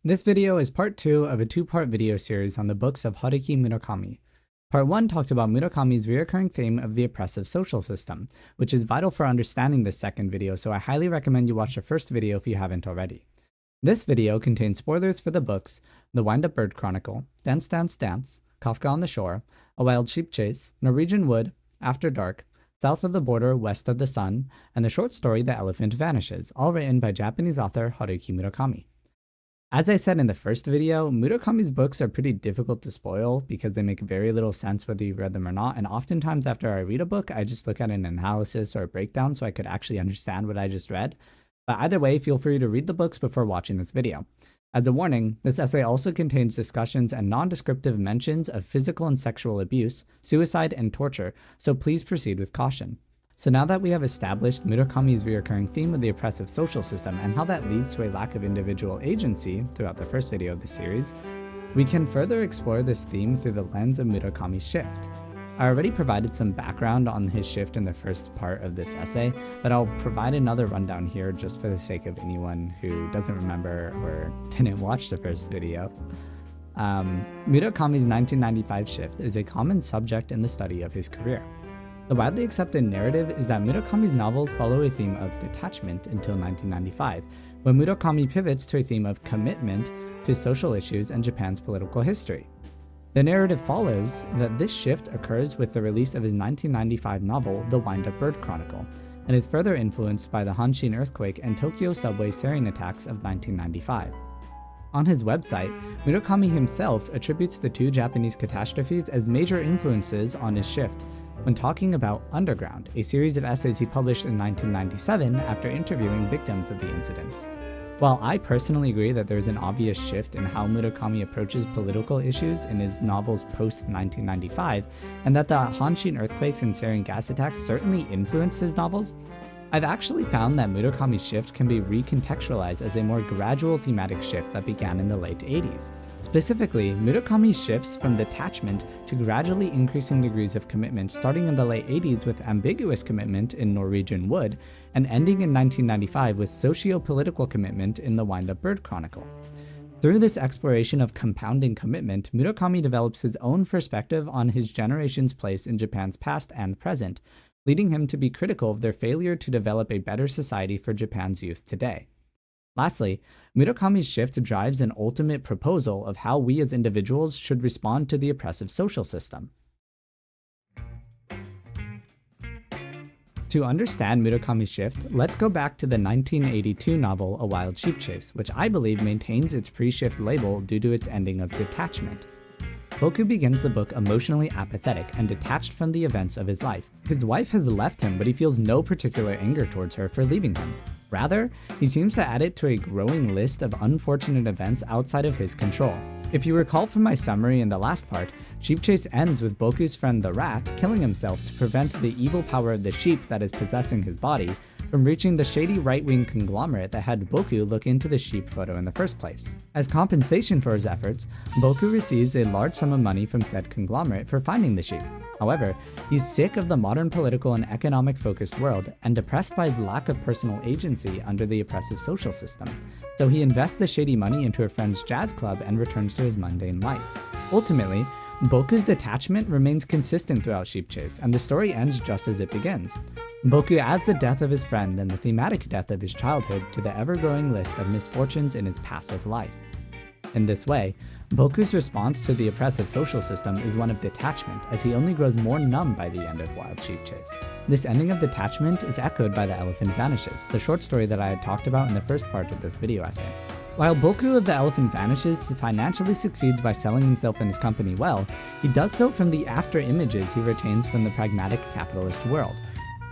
This video is part 2 of a 2-part video series on the books of Haruki Murakami. Part 1 talked about Murakami's recurring theme of the oppressive social system, which is vital for understanding this second video, so I highly recommend you watch the first video if you haven't already. This video contains spoilers for the books The Wind-Up Bird Chronicle, Dance Dance Dance, Kafka on the Shore, A Wild Sheep Chase, Norwegian Wood, After Dark, South of the Border, West of the Sun, and the short story The Elephant Vanishes, all written by Japanese author Haruki Murakami. As I said in the first video, Murakami's books are pretty difficult to spoil because they make very little sense whether you read them or not, and oftentimes after I read a book, I just look at an analysis or a breakdown so I could actually understand what I just read. But either way, feel free to read the books before watching this video. As a warning, this essay also contains discussions and non-descriptive mentions of physical and sexual abuse, suicide, and torture, so please proceed with caution. So now that we have established Murakami's recurring theme of the oppressive social system and how that leads to a lack of individual agency throughout the first video of the series, we can further explore this theme through the lens of Murakami's shift. I already provided some background on his shift in the first part of this essay, but I'll provide another rundown here just for the sake of anyone who doesn't remember or didn't watch the first video. Murakami's 1995 shift is a common subject in the study of his career. The widely accepted narrative is that Murakami's novels follow a theme of detachment until 1995, when Murakami pivots to a theme of commitment to social issues and Japan's political history. The narrative follows that this shift occurs with the release of his 1995 novel, The Wind-Up Bird Chronicle, and is further influenced by the Hanshin earthquake and Tokyo subway sarin attacks of 1995. On his website, Murakami himself attributes the two Japanese catastrophes as major influences on his shift when talking about Underground, a series of essays he published in 1997 after interviewing victims of the incidents. While I personally agree that there is an obvious shift in how Murakami approaches political issues in his novels post-1995, and that the Hanshin earthquakes and sarin gas attacks certainly influenced his novels, I've actually found that Murakami's shift can be recontextualized as a more gradual thematic shift that began in the late 80s. Specifically, Murakami shifts from detachment to gradually increasing degrees of commitment starting in the late 80s with ambiguous commitment in Norwegian Wood, and ending in 1995 with socio-political commitment in the Wind-Up Bird Chronicle. Through this exploration of compounding commitment, Murakami develops his own perspective on his generation's place in Japan's past and present, leading him to be critical of their failure to develop a better society for Japan's youth today. Lastly, Murakami's shift drives an ultimate proposal of how we as individuals should respond to the oppressive social system. To understand Murakami's shift, let's go back to the 1982 novel A Wild Sheep Chase, which I believe maintains its pre-shift label due to its ending of detachment. Boku begins the book emotionally apathetic and detached from the events of his life. His wife has left him, but he feels no particular anger towards her for leaving him. Rather, he seems to add it to a growing list of unfortunate events outside of his control. If you recall from my summary in the last part, Sheep Chase ends with Boku's friend the rat killing himself to prevent the evil power of the sheep that is possessing his body from reaching the shady right-wing conglomerate that had Boku look into the sheep photo in the first place. As compensation for his efforts, Boku receives a large sum of money from said conglomerate for finding the sheep. However, he's sick of the modern political and economic-focused world and depressed by his lack of personal agency under the oppressive social system, so he invests the shady money into a friend's jazz club and returns to his mundane life. Ultimately, Boku's detachment remains consistent throughout Sheep Chase, and the story ends just as it begins. Boku adds the death of his friend and the thematic death of his childhood to the ever-growing list of misfortunes in his passive life. In this way, Boku's response to the oppressive social system is one of detachment, as he only grows more numb by the end of Wild Sheep Chase. This ending of detachment is echoed by The Elephant Vanishes, the short story that I had talked about in the first part of this video essay. While Boku of The Elephant Vanishes financially succeeds by selling himself and his company well, he does so from the after images he retains from the pragmatic capitalist world.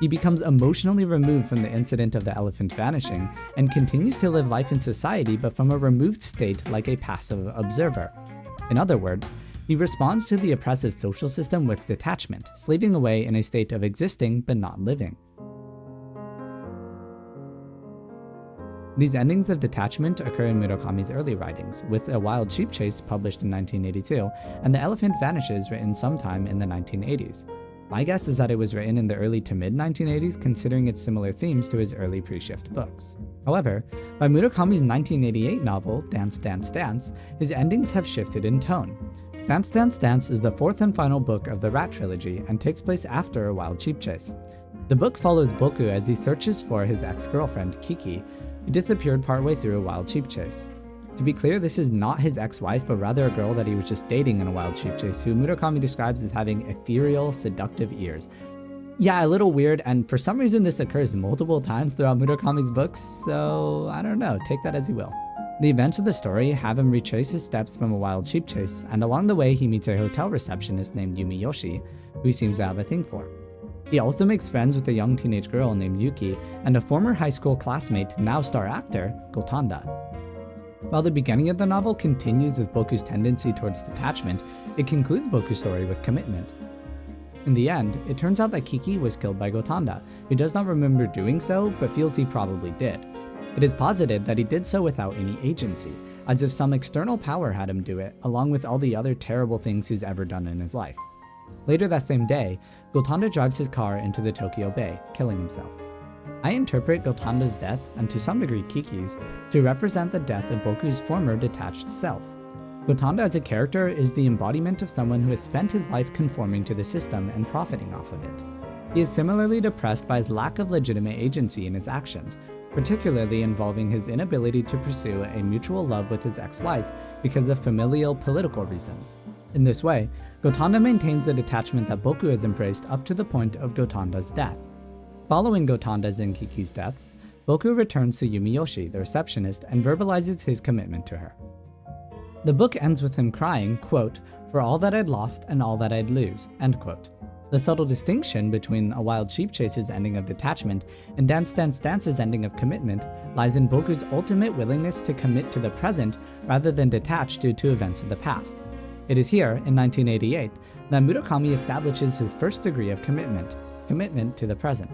He becomes emotionally removed from the incident of the elephant vanishing and continues to live life in society but from a removed state like a passive observer. In other words, he responds to the oppressive social system with detachment, slaving away in a state of existing but not living. These endings of detachment occur in Murakami's early writings, with A Wild Sheep Chase published in 1982 and The Elephant Vanishes written sometime in the 1980s. My guess is that it was written in the early to mid-1980s, considering its similar themes to his early pre-shift books. However, by Murakami's 1988 novel, Dance Dance Dance, his endings have shifted in tone. Dance Dance Dance is the fourth and final book of the Rat trilogy and takes place after a wild sheep chase. The book follows Boku as he searches for his ex-girlfriend, Kiki, who disappeared partway through a wild sheep chase. To be clear, this is not his ex-wife, but rather a girl that he was just dating in a wild sheep chase, who Murakami describes as having ethereal, seductive ears. Yeah, a little weird, and for some reason this occurs multiple times throughout Murakami's books, so I don't know, take that as you will. The events of the story have him retrace his steps from a wild sheep chase, and along the way he meets a hotel receptionist named Yumiyoshi, who he seems to have a thing for. He also makes friends with a young teenage girl named Yuki, and a former high school classmate, now star actor, Gotanda. While the beginning of the novel continues with Boku's tendency towards detachment, it concludes Boku's story with commitment. In the end, it turns out that Kiki was killed by Gotanda, who does not remember doing so, but feels he probably did. It is posited that he did so without any agency, as if some external power had him do it, along with all the other terrible things he's ever done in his life. Later that same day, Gotanda drives his car into the Tokyo Bay, killing himself. I interpret Gotanda's death, and to some degree Kiki's, to represent the death of Boku's former detached self. Gotanda as a character is the embodiment of someone who has spent his life conforming to the system and profiting off of it. He is similarly depressed by his lack of legitimate agency in his actions, particularly involving his inability to pursue a mutual love with his ex-wife because of familial political reasons. In this way, Gotanda maintains the detachment that Boku has embraced up to the point of Gotanda's death. Following Gotanda's and Kiki's deaths, Boku returns to Yumiyoshi, the receptionist, and verbalizes his commitment to her. The book ends with him crying, quote, "for all that I'd lost and all that I'd lose," end quote. The subtle distinction between A Wild Sheep Chase's ending of detachment and Dance Dance Dance's ending of commitment lies in Boku's ultimate willingness to commit to the present rather than detach due to events of the past. It is here, in 1988, that Murakami establishes his first degree of commitment to the present.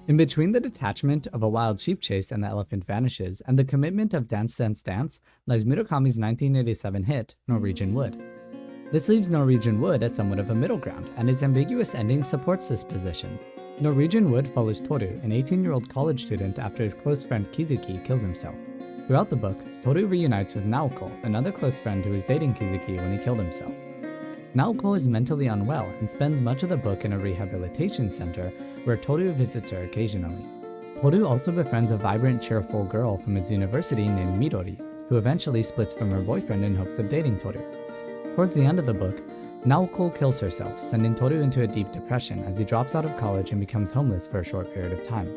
In between the detachment of A Wild Sheep Chase and The Elephant Vanishes and the commitment of Dance Dance Dance lies Murakami's 1987 hit, Norwegian Wood. This leaves Norwegian Wood as somewhat of a middle ground, and its ambiguous ending supports this position. Norwegian Wood follows Toru, an 18-year-old college student, after his close friend Kizuki kills himself. Throughout the book, Toru reunites with Naoko, another close friend who was dating Kizuki when he killed himself. Naoko is mentally unwell and spends much of the book in a rehabilitation center where Toru visits her occasionally. Toru also befriends a vibrant, cheerful girl from his university named Midori, who eventually splits from her boyfriend in hopes of dating Toru. Towards the end of the book, Naoko kills herself, sending Toru into a deep depression as he drops out of college and becomes homeless for a short period of time.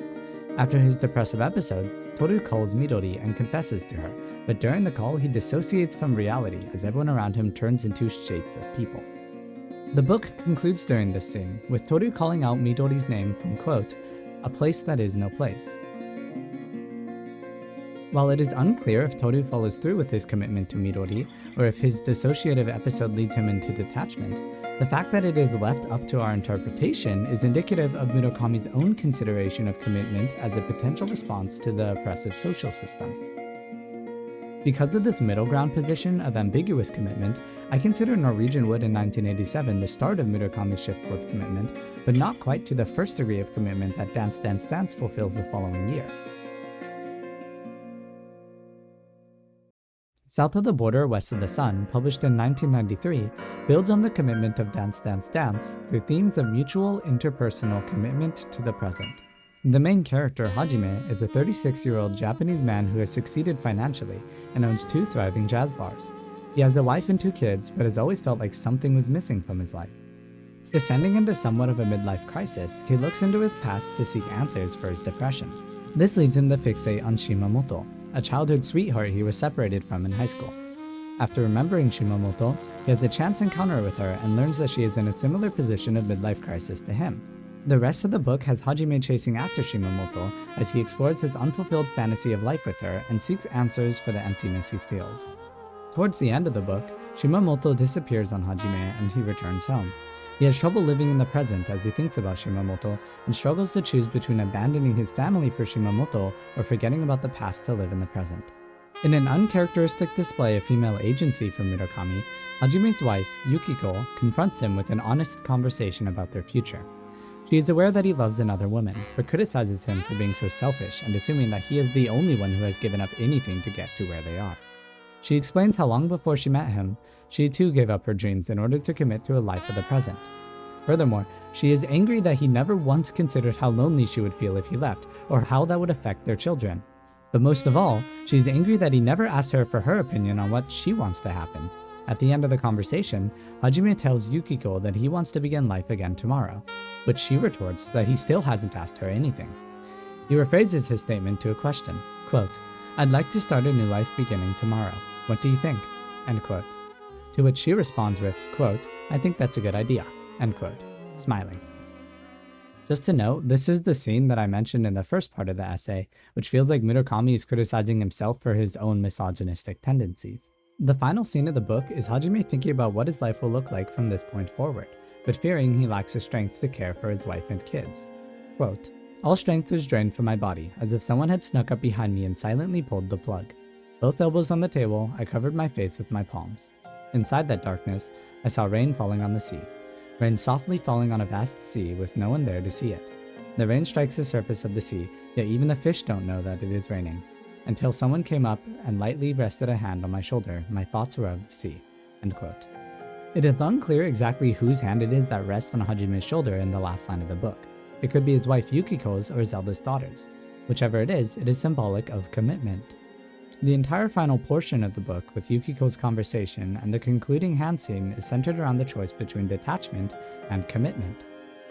After his depressive episode, Toru calls Midori and confesses to her, but during the call he dissociates from reality as everyone around him turns into shapes of people. The book concludes during this scene, with Toru calling out Midori's name from, quote, "a place that is no place." While it is unclear if Toru follows through with his commitment to Midori, or if his dissociative episode leads him into detachment, the fact that it is left up to our interpretation is indicative of Murakami's own consideration of commitment as a potential response to the oppressive social system. Because of this middle ground position of ambiguous commitment, I consider Norwegian Wood in 1987 the start of Murakami's shift towards commitment, but not quite to the first degree of commitment that Dance Dance Dance fulfills the following year. South of the Border, West of the Sun, published in 1993, builds on the commitment of Dance Dance Dance through themes of mutual interpersonal commitment to the present. The main character, Hajime, is a 36-year-old Japanese man who has succeeded financially and owns 2 thriving jazz bars. He has a wife and 2 kids, but has always felt like something was missing from his life. Descending into somewhat of a midlife crisis, he looks into his past to seek answers for his depression. This leads him to fixate on Shimamoto, a childhood sweetheart he was separated from in high school. After remembering Shimamoto, he has a chance encounter with her and learns that she is in a similar position of midlife crisis to him. The rest of the book has Hajime chasing after Shimamoto as he explores his unfulfilled fantasy of life with her and seeks answers for the emptiness he feels. Towards the end of the book, Shimamoto disappears on Hajime and he returns home. He has trouble living in the present as he thinks about Shimamoto and struggles to choose between abandoning his family for Shimamoto or forgetting about the past to live in the present. In an uncharacteristic display of female agency from Murakami, Hajime's wife, Yukiko, confronts him with an honest conversation about their future. She is aware that he loves another woman, but criticizes him for being so selfish and assuming that he is the only one who has given up anything to get to where they are. She explains how long before she met him, she too gave up her dreams in order to commit to a life of the present. Furthermore, she is angry that he never once considered how lonely she would feel if he left, or how that would affect their children. But most of all, she's angry that he never asked her for her opinion on what she wants to happen. At the end of the conversation, Hajime tells Yukiko that he wants to begin life again tomorrow, which she retorts that he still hasn't asked her anything. He rephrases his statement to a question, quote, "I'd like to start a new life beginning tomorrow. What do you think?" End quote. To which she responds with, quote, "I think that's a good idea," end quote, smiling. Just to note, this is the scene that I mentioned in the first part of the essay, which feels like Murakami is criticizing himself for his own misogynistic tendencies. The final scene of the book is Hajime thinking about what his life will look like from this point forward, but fearing he lacks the strength to care for his wife and kids. Quote, "All strength was drained from my body, as if someone had snuck up behind me and silently pulled the plug. Both elbows on the table, I covered my face with my palms. Inside that darkness, I saw rain falling on the sea. Rain softly falling on a vast sea with no one there to see it. The rain strikes the surface of the sea, yet even the fish don't know that it is raining. Until someone came up and lightly rested a hand on my shoulder, my thoughts were of the sea." End quote. It is unclear exactly whose hand it is that rests on Hajime's shoulder in the last line of the book. It could be his wife Yukiko's or his eldest daughter's. Whichever it is symbolic of commitment. The entire final portion of the book, with Yukiko's conversation and the concluding hand scene, is centered around the choice between detachment and commitment.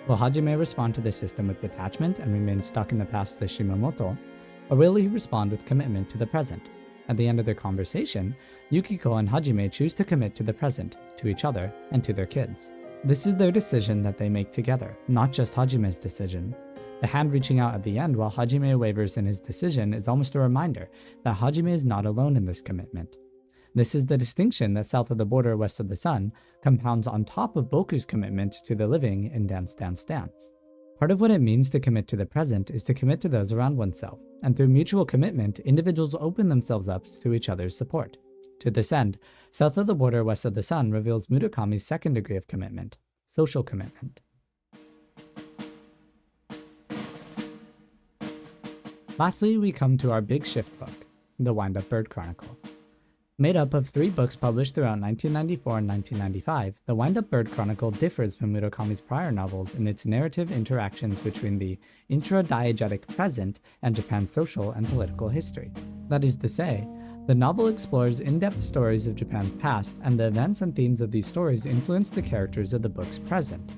Will Hajime respond to the system with detachment and remain stuck in the past with Shimamoto, or will he respond with commitment to the present? At the end of their conversation, Yukiko and Hajime choose to commit to the present, to each other, and to their kids. This is their decision that they make together, not just Hajime's decision. The hand reaching out at the end while Hajime wavers in his decision is almost a reminder that Hajime is not alone in this commitment. This is the distinction that South of the Border, West of the Sun compounds on top of Boku's commitment to the living in Dance Dance Dance. Part of what it means to commit to the present is to commit to those around oneself, and through mutual commitment, individuals open themselves up to each other's support. To this end, South of the Border, West of the Sun reveals Murakami's second degree of commitment, social commitment. Lastly, we come to our big shift book, the Wind-Up Bird Chronicle. Made up of 3 books published throughout 1994 and 1995, the Wind-Up Bird Chronicle differs from Murakami's prior novels in its narrative interactions between the intra-diegetic present and Japan's social and political history. That is to say, the novel explores in-depth stories of Japan's past, and the events and themes of these stories influence the characters of the book's present.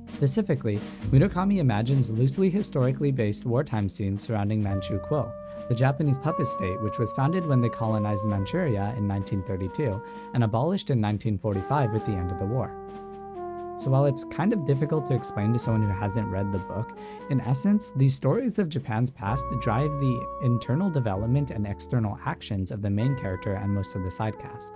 Specifically, Murakami imagines loosely historically based wartime scenes surrounding Manchu Kuo, the Japanese puppet state which was founded when they colonized Manchuria in 1932 and abolished in 1945 at the end of the war. So while it's kind of difficult to explain to someone who hasn't read the book, in essence, these stories of Japan's past drive the internal development and external actions of the main character and most of the sidecast.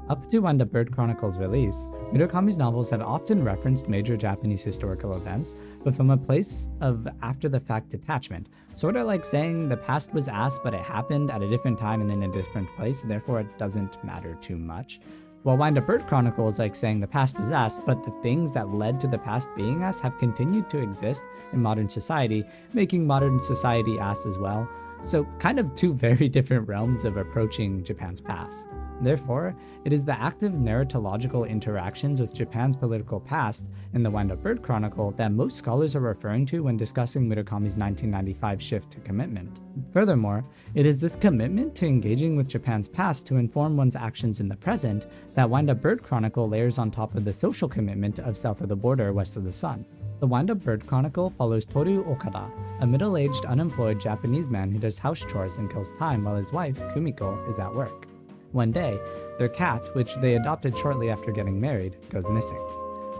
Up to Wind-Up Bird Chronicle's release, Murakami's novels have often referenced major Japanese historical events, but from a place of after-the-fact detachment, sort of like saying the past was asked but it happened at a different time and in a different place, therefore it doesn't matter too much. While Wind-Up Bird Chronicle is like saying the past was asked, but the things that led to the past being asked have continued to exist in modern society, making modern society asked as well. So kind of 2 very different realms of approaching Japan's past. Therefore, it is the active narratological interactions with Japan's political past in the Wind-Up Bird Chronicle that most scholars are referring to when discussing Murakami's 1995 shift to commitment. Furthermore, it is this commitment to engaging with Japan's past to inform one's actions in the present that Wind-Up Bird Chronicle layers on top of the social commitment of South of the Border, West of the Sun. The Wind-Up Bird Chronicle follows Toru Okada, a middle-aged, unemployed Japanese man who does house chores and kills time while his wife, Kumiko, is at work. One day, their cat, which they adopted shortly after getting married, goes missing.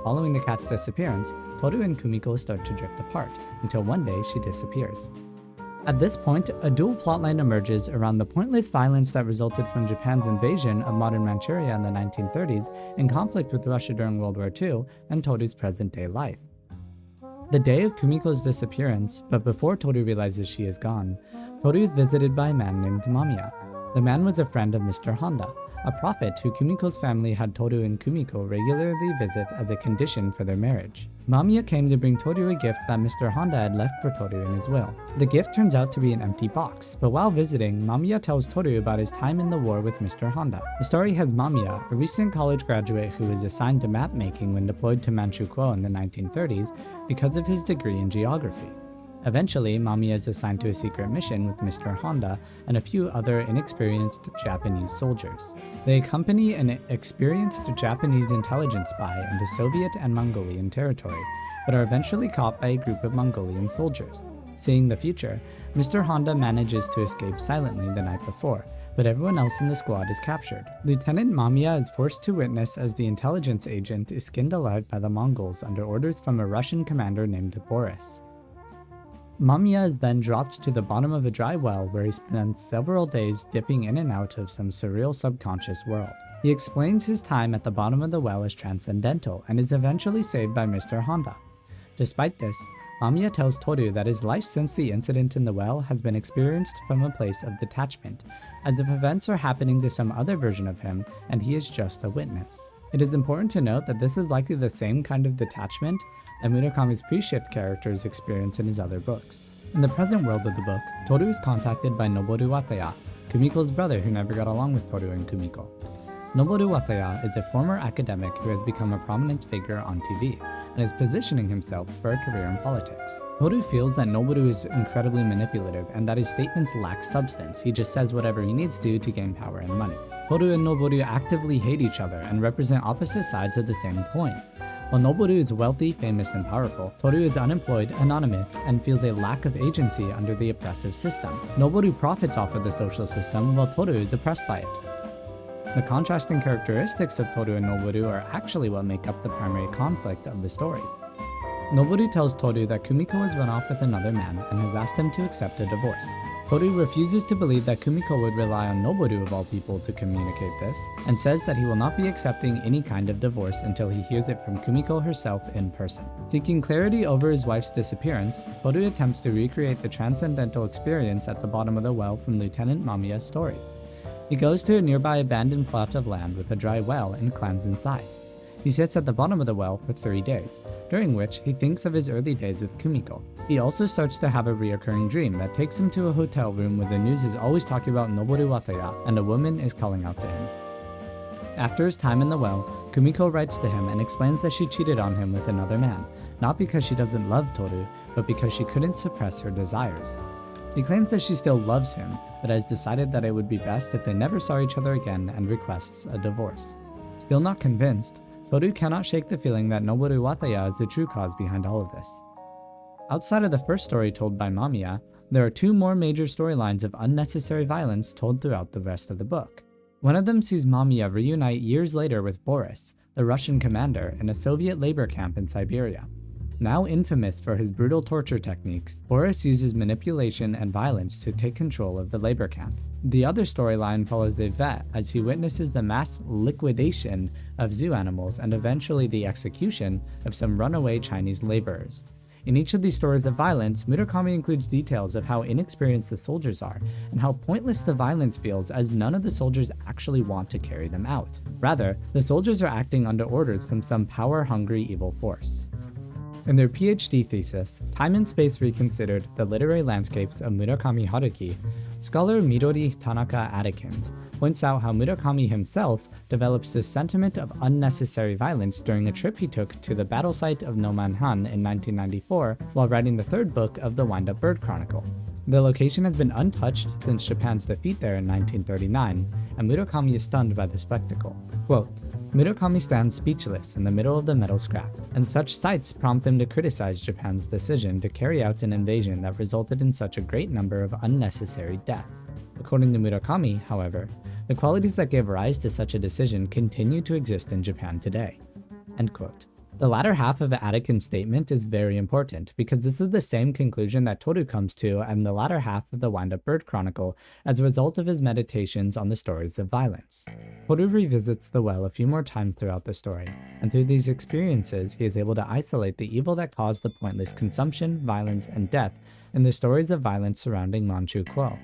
Following the cat's disappearance, Toru and Kumiko start to drift apart, until one day she disappears. At this point, a dual plotline emerges around the pointless violence that resulted from Japan's invasion of modern Manchuria in the 1930s in conflict with Russia during World War II and Toru's present-day life. The day of Kumiko's disappearance, but before Toru realizes she is gone, Toru is visited by a man named Mamiya. The man was a friend of Mr. Honda, a prophet who Kumiko's family had Toru and Kumiko regularly visit as a condition for their marriage. Mamiya came to bring Toru a gift that Mr. Honda had left for Toru in his will. The gift turns out to be an empty box, but while visiting, Mamiya tells Toru about his time in the war with Mr. Honda. The story has Mamiya, a recent college graduate who was assigned to map making when deployed to Manchukuo in the 1930s because of his degree in geography. Eventually, Mamiya is assigned to a secret mission with Mr. Honda and a few other inexperienced Japanese soldiers. They accompany an experienced Japanese intelligence spy into Soviet and Mongolian territory, but are eventually caught by a group of Mongolian soldiers. Seeing the future, Mr. Honda manages to escape silently the night before, but everyone else in the squad is captured. Lieutenant Mamiya is forced to witness as the intelligence agent is skinned alive by the Mongols under orders from a Russian commander named Boris. Mamiya is then dropped to the bottom of a dry well where he spends several days dipping in and out of some surreal subconscious world. He explains his time at the bottom of the well as transcendental and is eventually saved by Mr. Honda. Despite this, Mamiya tells Toru that his life since the incident in the well has been experienced from a place of detachment, as if events are happening to some other version of him and he is just a witness. It is important to note that this is likely the same kind of detachment that Murakami's pre-shift characters experience in his other books. In the present world of the book, Toru is contacted by Noboru Wataya, Kumiko's brother who never got along with Toru and Kumiko. Noboru Wataya is a former academic who has become a prominent figure on TV and is positioning himself for a career in politics. Toru feels that Noboru is incredibly manipulative and that his statements lack substance. He just says whatever he needs to gain power and money. Toru and Noboru actively hate each other and represent opposite sides of the same coin. While Noboru is wealthy, famous, and powerful, Toru is unemployed, anonymous, and feels a lack of agency under the oppressive system. Noboru profits off of the social system, while Toru is oppressed by it. The contrasting characteristics of Toru and Noboru are actually what make up the primary conflict of the story. Noboru tells Toru that Kumiko has run off with another man and has asked him to accept a divorce. Toru refuses to believe that Kumiko would rely on Noboru of all people to communicate this, and says that he will not be accepting any kind of divorce until he hears it from Kumiko herself in person. Seeking clarity over his wife's disappearance, Toru attempts to recreate the transcendental experience at the bottom of the well from Lieutenant Mamiya's story. He goes to a nearby abandoned plot of land with a dry well and climbs inside. He sits at the bottom of the well for 3 days, during which he thinks of his early days with Kumiko. He also starts to have a reoccurring dream that takes him to a hotel room where the news is always talking about Noboru Wataya and a woman is calling out to him. After his time in the well, Kumiko writes to him and explains that she cheated on him with another man, not because she doesn't love Toru, but because she couldn't suppress her desires. He claims that she still loves him, but has decided that it would be best if they never saw each other again and requests a divorce. Still not convinced, Toru cannot shake the feeling that Noboru Wataya is the true cause behind all of this. Outside of the first story told by Mamiya, there are 2 more major storylines of unnecessary violence told throughout the rest of the book. One of them sees Mamiya reunite years later with Boris, the Russian commander, in a Soviet labor camp in Siberia. Now infamous for his brutal torture techniques, Boris uses manipulation and violence to take control of the labor camp. The other storyline follows a vet as he witnesses the mass liquidation of zoo animals and eventually the execution of some runaway Chinese laborers. In each of these stories of violence, Murakami includes details of how inexperienced the soldiers are and how pointless the violence feels, as none of the soldiers actually want to carry them out. Rather, the soldiers are acting under orders from some power-hungry evil force. In their PhD thesis, Time and Space Reconsidered: The Literary Landscapes of Murakami Haruki, scholar Midori Tanaka Adkins points out how Murakami himself develops this sentiment of unnecessary violence during a trip he took to the battle site of Nomonhan in 1994 while writing the 3rd book of the Wind-Up Bird Chronicle. The location has been untouched since Japan's defeat there in 1939, and Murakami is stunned by the spectacle. Quote, Murakami stands speechless in the middle of the metal scraps, and such sights prompt him to criticize Japan's decision to carry out an invasion that resulted in such a great number of unnecessary deaths. According to Murakami, however, the qualities that gave rise to such a decision continue to exist in Japan today. End quote. The latter half of Adkins' statement is very important because this is the same conclusion that Toru comes to in the latter half of the Wind-Up Bird Chronicle as a result of his meditations on the stories of violence. Toru revisits the well a few more times throughout the story, and through these experiences he is able to isolate the evil that caused the pointless consumption, violence, and death in the stories of violence surrounding Manchukuo.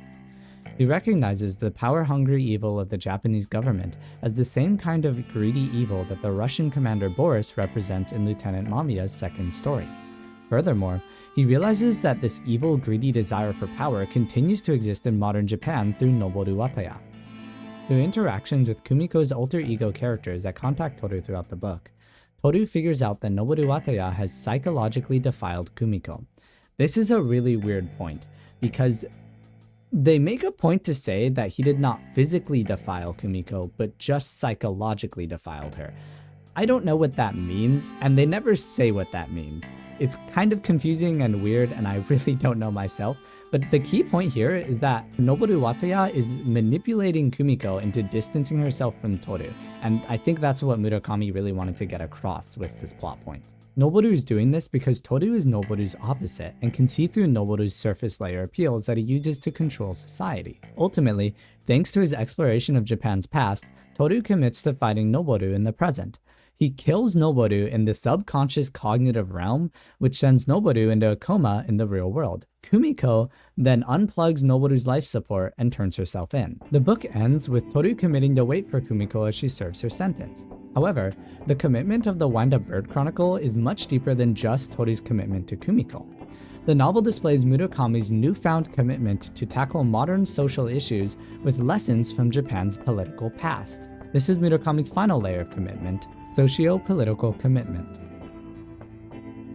He recognizes the power-hungry evil of the Japanese government as the same kind of greedy evil that the Russian commander Boris represents in Lieutenant Mamiya's second story. Furthermore, he realizes that this evil, greedy desire for power continues to exist in modern Japan through Noboru Wataya. Through interactions with Kumiko's alter ego characters that contact Toru throughout the book, Toru figures out that Noboru Wataya has psychologically defiled Kumiko. This is a really weird point, because they make a point to say that he did not physically defile Kumiko, but just psychologically defiled her. I don't know what that means, and they never say what that means. It's kind of confusing and weird, and I really don't know myself, but the key point here is that Noboru Wataya is manipulating Kumiko into distancing herself from Toru, and I think that's what Murakami really wanted to get across with this plot point. Noboru is doing this because Toru is Noboru's opposite and can see through Noboru's surface layer appeals that he uses to control society. Ultimately, thanks to his exploration of Japan's past, Toru commits to fighting Noboru in the present. He kills Noboru in the subconscious cognitive realm, which sends Noboru into a coma in the real world. Kumiko then unplugs Noboru's life support and turns herself in. The book ends with Toru committing to wait for Kumiko as she serves her sentence. However, the commitment of the Wind-Up Bird Chronicle is much deeper than just Toru's commitment to Kumiko. The novel displays Murakami's newfound commitment to tackle modern social issues with lessons from Japan's political past. This is Murakami's final layer of commitment, socio-political commitment.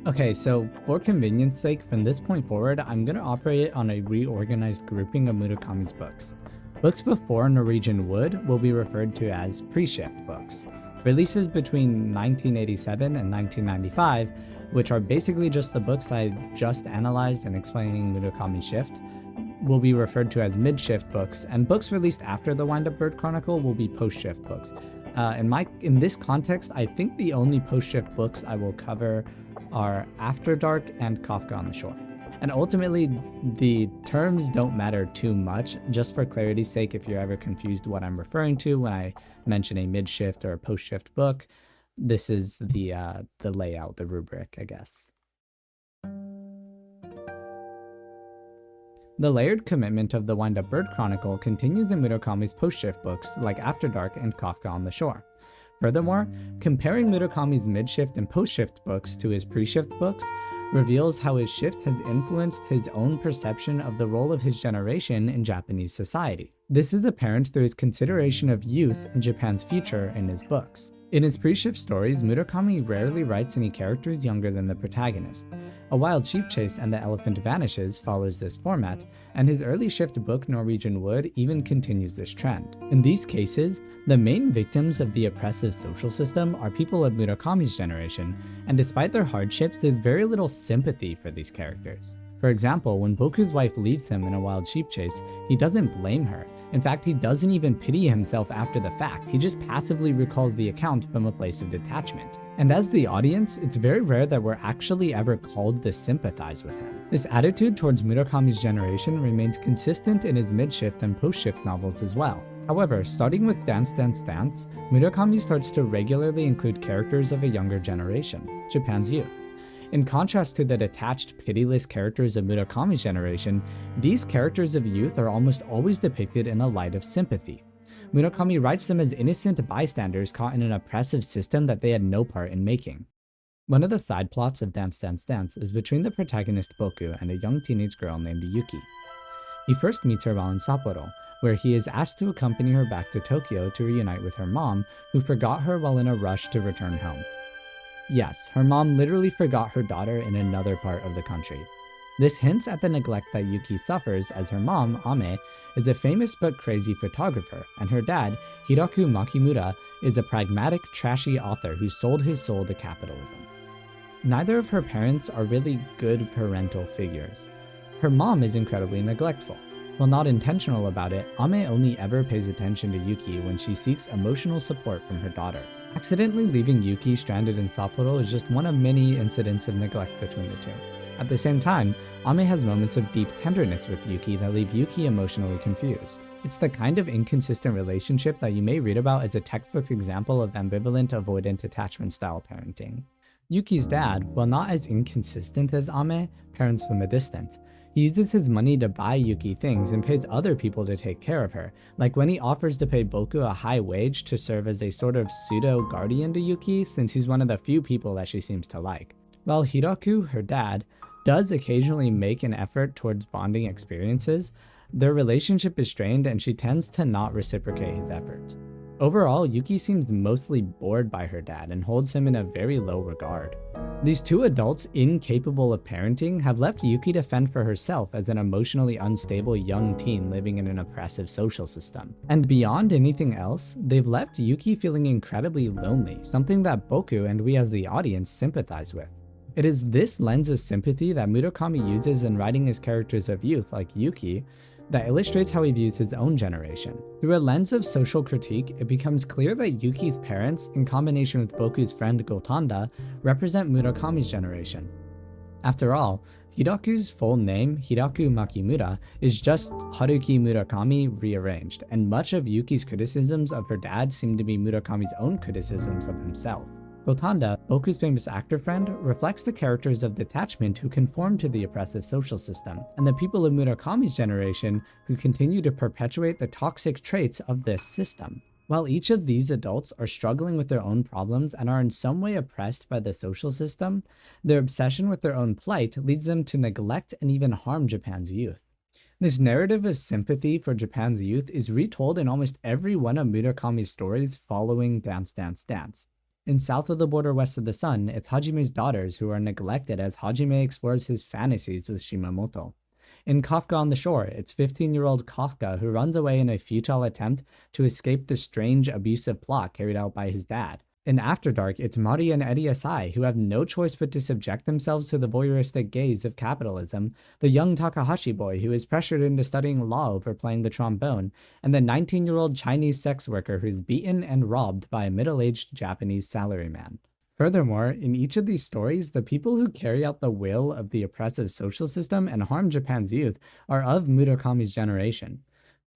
Okay, so for convenience sake, from this point forward, I'm going to operate on a reorganized grouping of Murakami's books. Books before Norwegian Wood will be referred to as pre-shift books. Releases between 1987 and 1995, which are basically just the books I just analyzed and explaining Murakami's shift, will be referred to as mid-shift books, and books released after the Wind-Up Bird Chronicle will be post-shift books. In this context, I think the only post-shift books I will cover are After Dark and Kafka on the Shore. And ultimately, the terms don't matter too much. Just for clarity's sake, if you're ever confused what I'm referring to when I mention a mid-shift or a post-shift book, this is the layout, the rubric, I guess. The layered commitment of the Wind-Up Bird Chronicle continues in Murakami's post-shift books like After Dark and Kafka on the Shore. Furthermore, comparing Murakami's mid-shift and post-shift books to his pre-shift books reveals how his shift has influenced his own perception of the role of his generation in Japanese society. This is apparent through his consideration of youth and Japan's future in his books. In his pre-shift stories, Murakami rarely writes any characters younger than the protagonist. A Wild Sheep Chase and The Elephant Vanishes follows this format, and his early shift book Norwegian Wood even continues this trend. In these cases, the main victims of the oppressive social system are people of Murakami's generation, and despite their hardships, there's very little sympathy for these characters. For example, when Boku's wife leaves him in A Wild Sheep Chase, he doesn't blame her. In fact, he doesn't even pity himself after the fact, he just passively recalls the account from a place of detachment. And as the audience, it's very rare that we're actually ever called to sympathize with him. This attitude towards Murakami's generation remains consistent in his mid-shift and post-shift novels as well. However, starting with Dance Dance Dance, Murakami starts to regularly include characters of a younger generation, Japan's youth. In contrast to the detached, pitiless characters of Murakami's generation, these characters of youth are almost always depicted in a light of sympathy. Murakami writes them as innocent bystanders caught in an oppressive system that they had no part in making. One of the side plots of Dance Dance Dance is between the protagonist Boku and a young teenage girl named Yuki. He first meets her while in Sapporo, where he is asked to accompany her back to Tokyo to reunite with her mom, who forgot her while in a rush to return home. Yes, her mom literally forgot her daughter in another part of the country. This hints at the neglect that Yuki suffers as her mom, Ame, is a famous but crazy photographer, and her dad, Hiraku Makimura, is a pragmatic, trashy author who sold his soul to capitalism. Neither of her parents are really good parental figures. Her mom is incredibly neglectful. While not intentional about it, Ame only ever pays attention to Yuki when she seeks emotional support from her daughter. Accidentally leaving Yuki stranded in Sapporo is just one of many incidents of neglect between the two. At the same time, Ame has moments of deep tenderness with Yuki that leave Yuki emotionally confused. It's the kind of inconsistent relationship that you may read about as a textbook example of ambivalent, avoidant attachment style parenting. Yuki's dad, while not as inconsistent as Ame, parents from a distance. He uses his money to buy Yuki things and pays other people to take care of her, like when he offers to pay Boku a high wage to serve as a sort of pseudo-guardian to Yuki since he's one of the few people that she seems to like. While Hiraku, her dad, does occasionally make an effort towards bonding experiences, their relationship is strained and she tends to not reciprocate his efforts. Overall, Yuki seems mostly bored by her dad and holds him in a very low regard. These two adults incapable of parenting have left Yuki to fend for herself as an emotionally unstable young teen living in an oppressive social system. And beyond anything else, they've left Yuki feeling incredibly lonely, something that Boku and we as the audience sympathize with. It is this lens of sympathy that Murakami uses in writing his characters of youth like Yuki that illustrates how he views his own generation. Through a lens of social critique, it becomes clear that Yuki's parents, in combination with Boku's friend Gotanda, represent Murakami's generation. After all, Hiraku's full name, Hiraku Makimura, is just Haruki Murakami rearranged, and much of Yuki's criticisms of her dad seem to be Murakami's own criticisms of himself. Gotanda, Boku's famous actor friend, reflects the characters of detachment who conform to the oppressive social system, and the people of Murakami's generation who continue to perpetuate the toxic traits of this system. While each of these adults are struggling with their own problems and are in some way oppressed by the social system, their obsession with their own plight leads them to neglect and even harm Japan's youth. This narrative of sympathy for Japan's youth is retold in almost every one of Murakami's stories following Dance Dance Dance. In South of the Border, West of the Sun, it's Hajime's daughters who are neglected as Hajime explores his fantasies with Shimamoto. In Kafka on the Shore, it's 15-year-old Kafka who runs away in a futile attempt to escape the strange, abusive plot carried out by his dad. In After Dark, it's Mari and Eddie Asai who have no choice but to subject themselves to the voyeuristic gaze of capitalism, the young Takahashi boy who is pressured into studying law over playing the trombone, and the 19-year-old Chinese sex worker who is beaten and robbed by a middle-aged Japanese salaryman. Furthermore, in each of these stories, the people who carry out the will of the oppressive social system and harm Japan's youth are of Murakami's generation.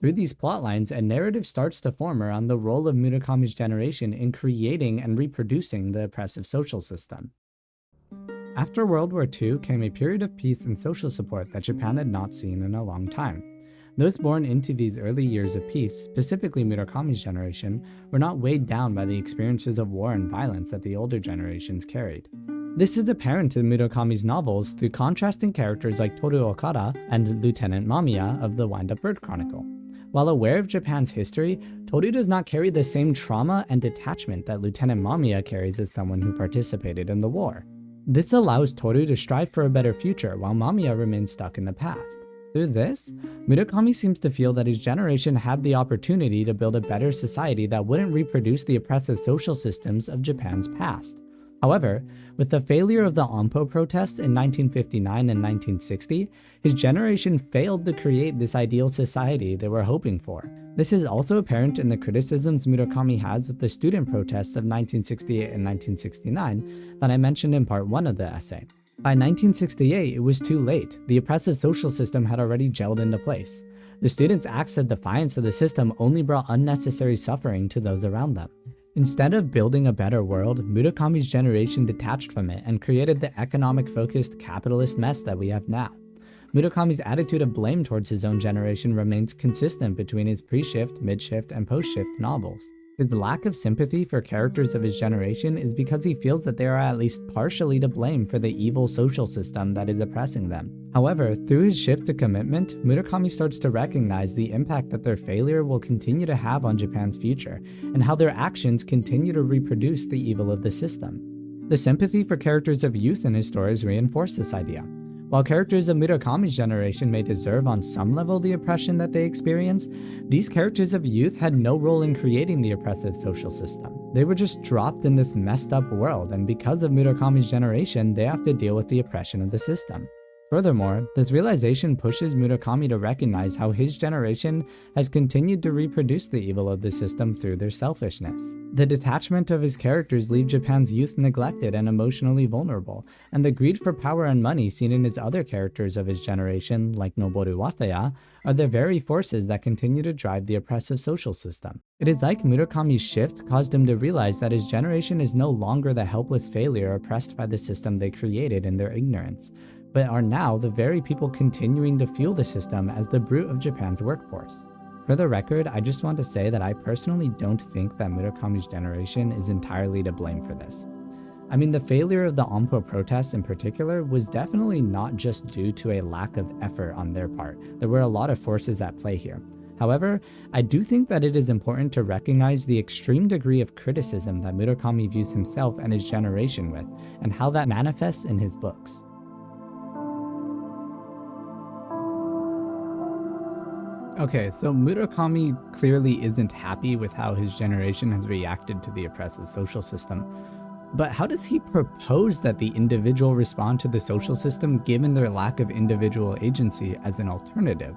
Through these plotlines, a narrative starts to form around the role of Murakami's generation in creating and reproducing the oppressive social system. After World War II came a period of peace and social support that Japan had not seen in a long time. Those born into these early years of peace, specifically Murakami's generation, were not weighed down by the experiences of war and violence that the older generations carried. This is apparent in Murakami's novels through contrasting characters like Toru Okada and Lieutenant Mamiya of the Wind-Up Bird Chronicle. While aware of Japan's history, Toru does not carry the same trauma and detachment that Lieutenant Mamiya carries as someone who participated in the war. This allows Toru to strive for a better future while Mamiya remains stuck in the past. Through this, Murakami seems to feel that his generation had the opportunity to build a better society that wouldn't reproduce the oppressive social systems of Japan's past. However, with the failure of the Ampo protests in 1959 and 1960, his generation failed to create this ideal society they were hoping for. This is also apparent in the criticisms Murakami has of the student protests of 1968 and 1969 that I mentioned in part 1 of the essay. By 1968, it was too late. The oppressive social system had already gelled into place. The students' acts of defiance of the system only brought unnecessary suffering to those around them. Instead of building a better world, Murakami's generation detached from it and created the economic-focused capitalist mess that we have now. Murakami's attitude of blame towards his own generation remains consistent between his pre-shift, mid-shift, and post-shift novels. His lack of sympathy for characters of his generation is because he feels that they are at least partially to blame for the evil social system that is oppressing them. However, through his shift to commitment, Murakami starts to recognize the impact that their failure will continue to have on Japan's future, and how their actions continue to reproduce the evil of the system. The sympathy for characters of youth in his stories reinforce this idea. While characters of Murakami's generation may deserve on some level the oppression that they experience, these characters of youth had no role in creating the oppressive social system. They were just dropped in this messed up world, and because of Murakami's generation, they have to deal with the oppression of the system. Furthermore, this realization pushes Murakami to recognize how his generation has continued to reproduce the evil of the system through their selfishness. The detachment of his characters leave Japan's youth neglected and emotionally vulnerable, and the greed for power and money seen in his other characters of his generation, like Noboru Wataya, are the very forces that continue to drive the oppressive social system. It is like Murakami's shift caused him to realize that his generation is no longer the helpless failure oppressed by the system they created in their ignorance. but are now the very people continuing to fuel the system as the brute of Japan's workforce. For the record, I just want to say that I personally don't think that Murakami's generation is entirely to blame for this. I mean, the failure of the Anpo protests in particular was definitely not just due to a lack of effort on their part. There were a lot of forces at play here. However, I do think that it is important to recognize the extreme degree of criticism that Murakami views himself and his generation with, and how that manifests in his books. Okay, so Murakami clearly isn't happy with how his generation has reacted to the oppressive social system. But how does he propose that the individual respond to the social system given their lack of individual agency as an alternative?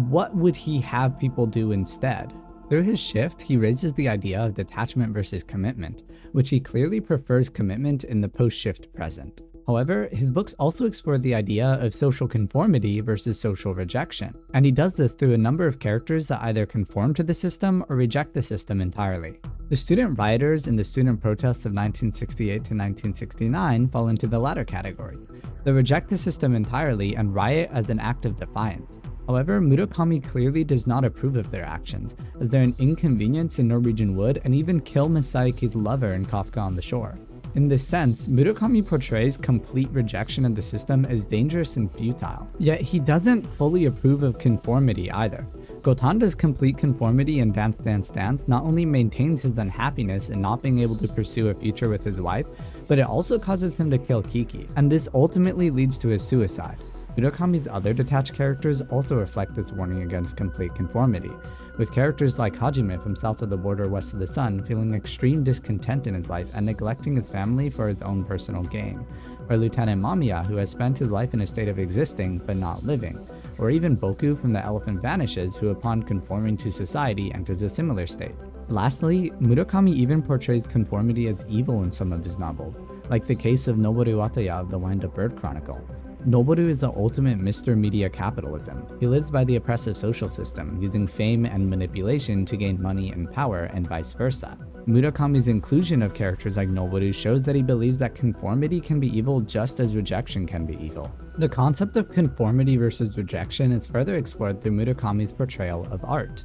What would he have people do instead? Through his shift, he raises the idea of detachment versus commitment, which he clearly prefers commitment in the post-shift present. However, his books also explore the idea of social conformity versus social rejection, and he does this through a number of characters that either conform to the system or reject the system entirely. The student rioters in the student protests of 1968 to 1969 fall into the latter category. They reject the system entirely and riot as an act of defiance. However, Murakami clearly does not approve of their actions, as they're an inconvenience in Norwegian Wood and even kill Masayuki's lover in Kafka on the Shore. In this sense, Murakami portrays complete rejection of the system as dangerous and futile. Yet he doesn't fully approve of conformity either. Gotanda's complete conformity in Dance Dance Dance not only maintains his unhappiness in not being able to pursue a future with his wife, but it also causes him to kill Kiki, and this ultimately leads to his suicide. Murakami's other detached characters also reflect this warning against complete conformity, with characters like Hajime from South of the Border West of the Sun feeling extreme discontent in his life and neglecting his family for his own personal gain, or Lieutenant Mamiya, who has spent his life in a state of existing but not living, or even Boku from The Elephant Vanishes, who upon conforming to society enters a similar state. Lastly, Murakami even portrays conformity as evil in some of his novels, like the case of Noboru Wataya of the Wind-Up Bird Chronicle. Noboru is the ultimate Mr. Media Capitalism. He lives by the oppressive social system, using fame and manipulation to gain money and power, and vice versa. Murakami's inclusion of characters like Noboru shows that he believes that conformity can be evil just as rejection can be evil. The concept of conformity versus rejection is further explored through Murakami's portrayal of art.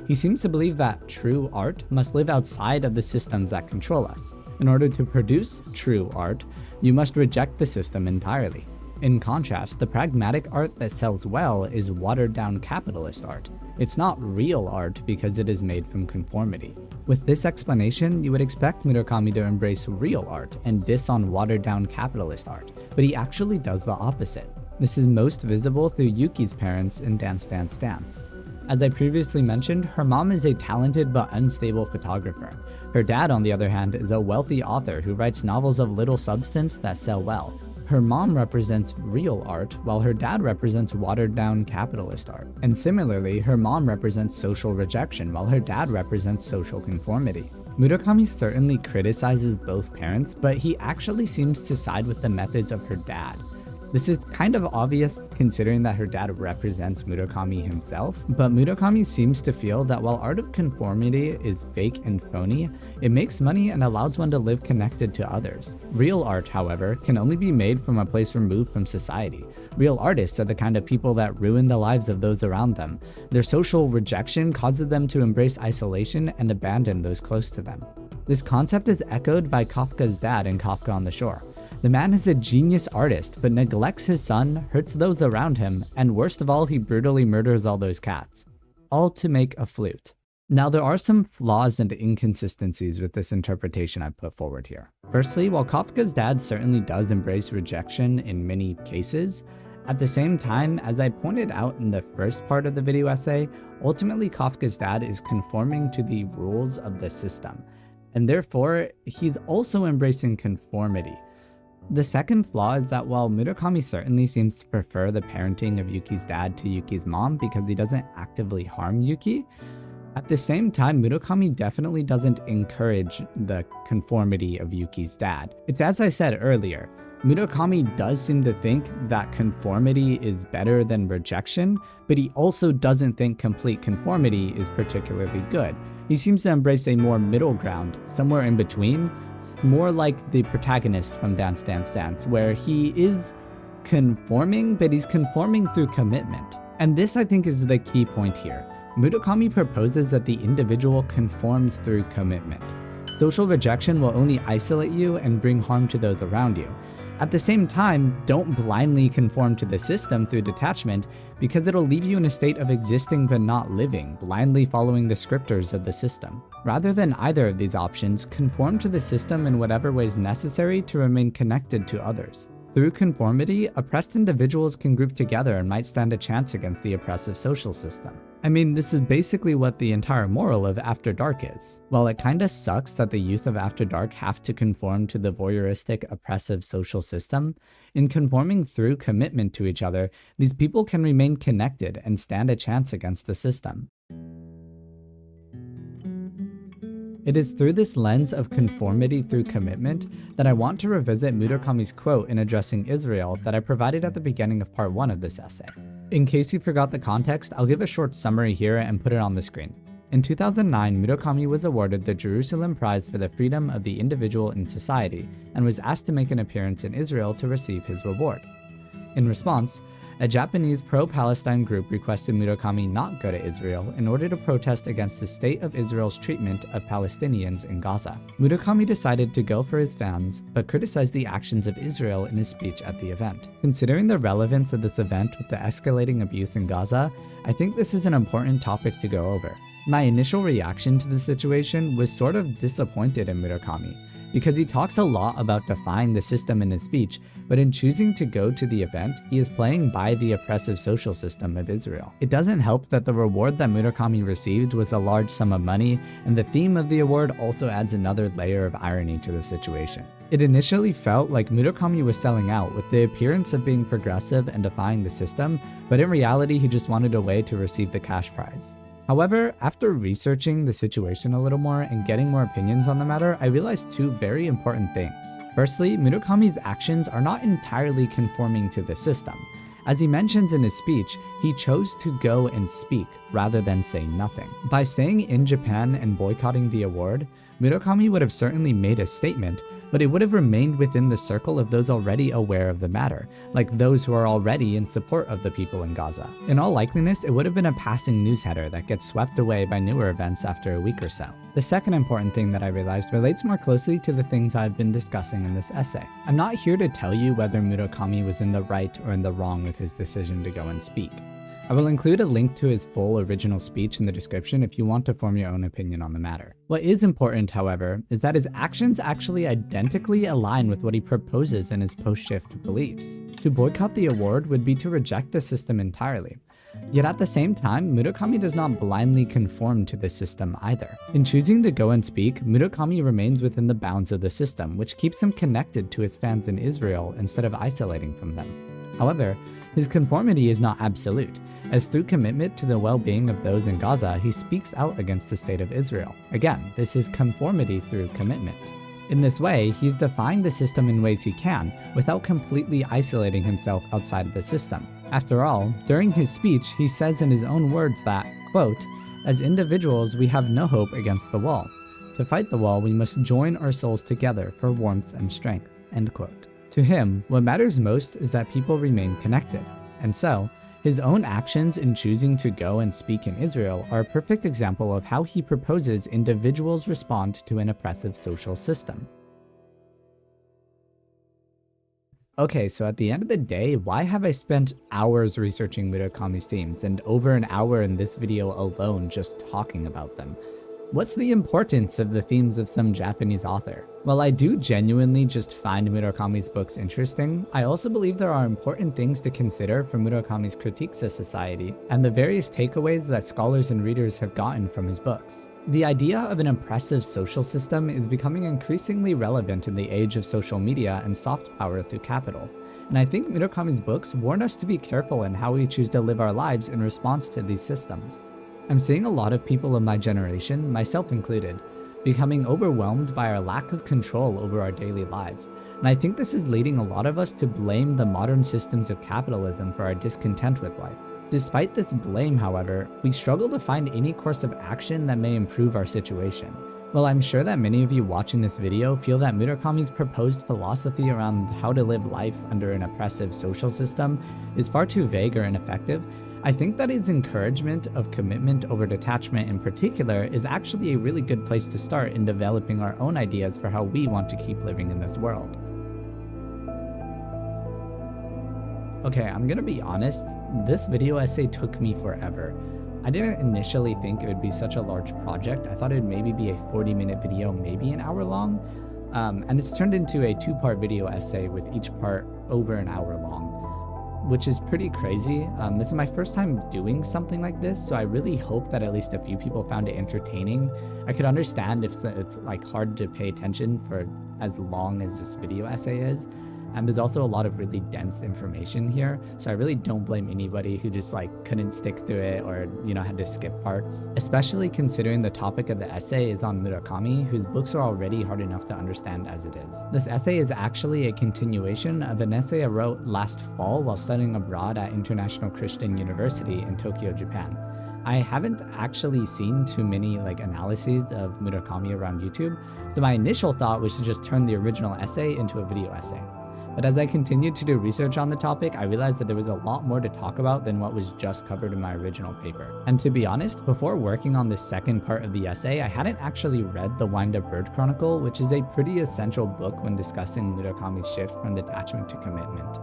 He seems to believe that true art must live outside of the systems that control us. In order to produce true art, you must reject the system entirely. In contrast, the pragmatic art that sells well is watered-down capitalist art. It's not real art because it is made from conformity. With this explanation, you would expect Murakami to embrace real art and diss on watered-down capitalist art, but he actually does the opposite. This is most visible through Yuki's parents in Dance Dance Dance. As I previously mentioned, her mom is a talented but unstable photographer. Her dad, on the other hand, is a wealthy author who writes novels of little substance that sell well. Her mom represents real art, while her dad represents watered-down capitalist art. And similarly, her mom represents social rejection, while her dad represents social conformity. Murakami certainly criticizes both parents, but he actually seems to side with the methods of her dad. This is kind of obvious considering that her dad represents Murakami himself, but Murakami seems to feel that while art of conformity is fake and phony, it makes money and allows one to live connected to others. Real art, however, can only be made from a place removed from society. Real artists are the kind of people that ruin the lives of those around them. Their social rejection causes them to embrace isolation and abandon those close to them. This concept is echoed by Kafka's dad in Kafka on the Shore. The man is a genius artist, but neglects his son, hurts those around him, and worst of all, he brutally murders all those cats. All to make a flute. Now, there are some flaws and inconsistencies with this interpretation I've put forward here. Firstly, while Kafka's dad certainly does embrace rejection in many cases, at the same time, as I pointed out in the first part of the video essay, ultimately Kafka's dad is conforming to the rules of the system, and therefore, he's also embracing conformity. The second flaw is that while Murakami certainly seems to prefer the parenting of Yuki's dad to Yuki's mom because he doesn't actively harm Yuki, at the same time, Murakami definitely doesn't encourage the conformity of Yuki's dad. It's as I said earlier, Murakami does seem to think that conformity is better than rejection, but he also doesn't think complete conformity is particularly good. He seems to embrace a more middle ground, somewhere in between, more like the protagonist from Dance Dance Dance, where he is conforming, but he's conforming through commitment. And this, I think, is the key point here. Murakami proposes that the individual conforms through commitment. Social rejection will only isolate you and bring harm to those around you. At the same time, don't blindly conform to the system through detachment, because it'll leave you in a state of existing but not living, blindly following the scriptures of the system. Rather than either of these options, conform to the system in whatever way is necessary to remain connected to others. Through conformity, oppressed individuals can group together and might stand a chance against the oppressive social system. I mean, this is basically what the entire moral of After Dark is. While it kinda sucks that the youth of After Dark have to conform to the voyeuristic, oppressive social system, in conforming through commitment to each other, these people can remain connected and stand a chance against the system. It is through this lens of conformity through commitment that I want to revisit Murakami's quote in addressing Israel that I provided at the beginning of part 1 of this essay. In case you forgot the context, I'll give a short summary here and put it on the screen. In 2009, Murakami was awarded the Jerusalem Prize for the Freedom of the Individual in Society and was asked to make an appearance in Israel to receive his reward. In response, a Japanese pro-Palestine group requested Murakami not go to Israel in order to protest against the state of Israel's treatment of Palestinians in Gaza. Murakami decided to go for his fans, but criticized the actions of Israel in his speech at the event. Considering the relevance of this event with the escalating abuse in Gaza, I think this is an important topic to go over. My initial reaction to the situation was sort of disappointed in Murakami, because he talks a lot about defying the system in his speech, but in choosing to go to the event, he is playing by the oppressive social system of Israel. It doesn't help that the reward that Murakami received was a large sum of money, and the theme of the award also adds another layer of irony to the situation. It initially felt like Murakami was selling out with the appearance of being progressive and defying the system, but in reality he just wanted a way to receive the cash prize. However, after researching the situation a little more and getting more opinions on the matter, I realized two very important things. Firstly, Murakami's actions are not entirely conforming to the system. As he mentions in his speech, he chose to go and speak rather than say nothing. By staying in Japan and boycotting the award, Murakami would have certainly made a statement, but it would have remained within the circle of those already aware of the matter, like those who are already in support of the people in Gaza. In all likeliness, it would have been a passing news header that gets swept away by newer events after a week or so. The second important thing that I realized relates more closely to the things I've been discussing in this essay. I'm not here to tell you whether Murakami was in the right or in the wrong with his decision to go and speak. I will include a link to his full original speech in the description if you want to form your own opinion on the matter. What is important, however, is that his actions actually identically align with what he proposes in his post-shift beliefs. To boycott the award would be to reject the system entirely. Yet at the same time, Murakami does not blindly conform to the system either. In choosing to go and speak, Murakami remains within the bounds of the system, which keeps him connected to his fans in Israel instead of isolating from them. However, his conformity is not absolute, as through commitment to the well-being of those in Gaza, he speaks out against the state of Israel. Again, this is conformity through commitment. In this way, he's defying the system in ways he can, without completely isolating himself outside of the system. After all, during his speech, he says in his own words that, quote, "As individuals, we have no hope against the wall. To fight the wall, we must join our souls together for warmth and strength," end quote. To him, what matters most is that people remain connected, and so, his own actions in choosing to go and speak in Israel are a perfect example of how he proposes individuals respond to an oppressive social system. Okay, so at the end of the day, why have I spent hours researching Murakami's themes and over an hour in this video alone just talking about them? What's the importance of the themes of some Japanese author? While I do genuinely just find Murakami's books interesting, I also believe there are important things to consider for Murakami's critiques of society and the various takeaways that scholars and readers have gotten from his books. The idea of an oppressive social system is becoming increasingly relevant in the age of social media and soft power through capital, and I think Murakami's books warn us to be careful in how we choose to live our lives in response to these systems. I'm seeing a lot of people of my generation, myself included, becoming overwhelmed by our lack of control over our daily lives, and I think this is leading a lot of us to blame the modern systems of capitalism for our discontent with life. Despite this blame, however, we struggle to find any course of action that may improve our situation. Well, I'm sure that many of you watching this video feel that Murakami's proposed philosophy around how to live life under an oppressive social system is far too vague or ineffective. I think that his encouragement of commitment over detachment in particular is actually a really good place to start in developing our own ideas for how we want to keep living in this world. Okay, I'm gonna be honest, this video essay took me forever. I didn't initially think it would be such a large project. I thought it would maybe be a 40-minute video, maybe an hour long. And it's turned into a 2-part video essay with each part over an hour long, which is pretty crazy. This is my first time doing something like this, so I really hope that at least a few people found it entertaining. I could understand if it's like hard to pay attention for as long as this video essay is. And there's also a lot of really dense information here, so I really don't blame anybody who just like couldn't stick through it or, had to skip parts. Especially considering the topic of the essay is on Murakami, whose books are already hard enough to understand as it is. This essay is actually a continuation of an essay I wrote last fall while studying abroad at International Christian University in Tokyo, Japan. I haven't actually seen too many analyses of Murakami around YouTube, so my initial thought was to just turn the original essay into a video essay. But as I continued to do research on the topic, I realized that there was a lot more to talk about than what was just covered in my original paper. And to be honest, before working on this second part of the essay, I hadn't actually read the Wind-Up Bird Chronicle, which is a pretty essential book when discussing Murakami's shift from detachment to commitment.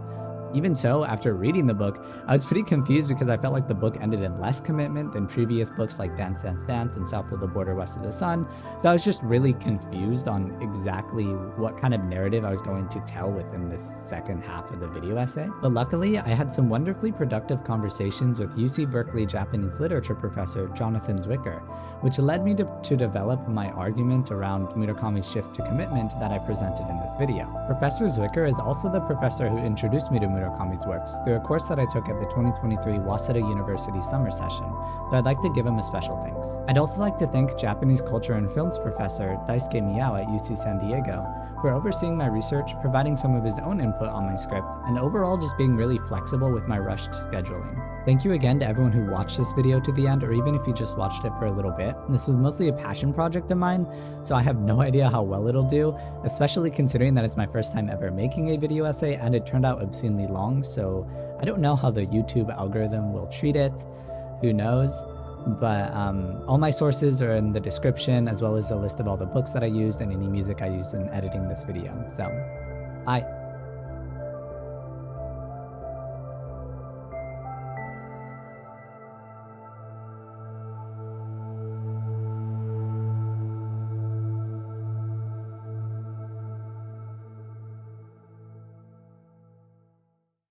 Even so, after reading the book, I was pretty confused because I felt like the book ended in less commitment than previous books like Dance, Dance, Dance and South of the Border, West of the Sun. So I was just really confused on exactly what kind of narrative I was going to tell within this second half of the video essay. But luckily, I had some wonderfully productive conversations with UC Berkeley Japanese literature professor Jonathan Zwicker, which led me to develop my argument around Murakami's shift to commitment that I presented in this video. Professor Zwicker is also the professor who introduced me to Murakami's works through a course that I took at the 2023 Waseda University summer session, so I'd like to give him a special thanks. I'd also like to thank Japanese culture and films professor Daisuke Miyao at UC San Diego for overseeing my research, providing some of his own input on my script, and overall just being really flexible with my rushed scheduling. Thank you again to everyone who watched this video to the end, or even if you just watched it for a little bit. This was mostly a passion project of mine, so I have no idea how well it'll do, especially considering that it's my first time ever making a video essay and it turned out obscenely long, so I don't know how the YouTube algorithm will treat it. Who knows? But all my sources are in the description, as well as a list of all the books that I used and any music I used in editing this video. So, bye.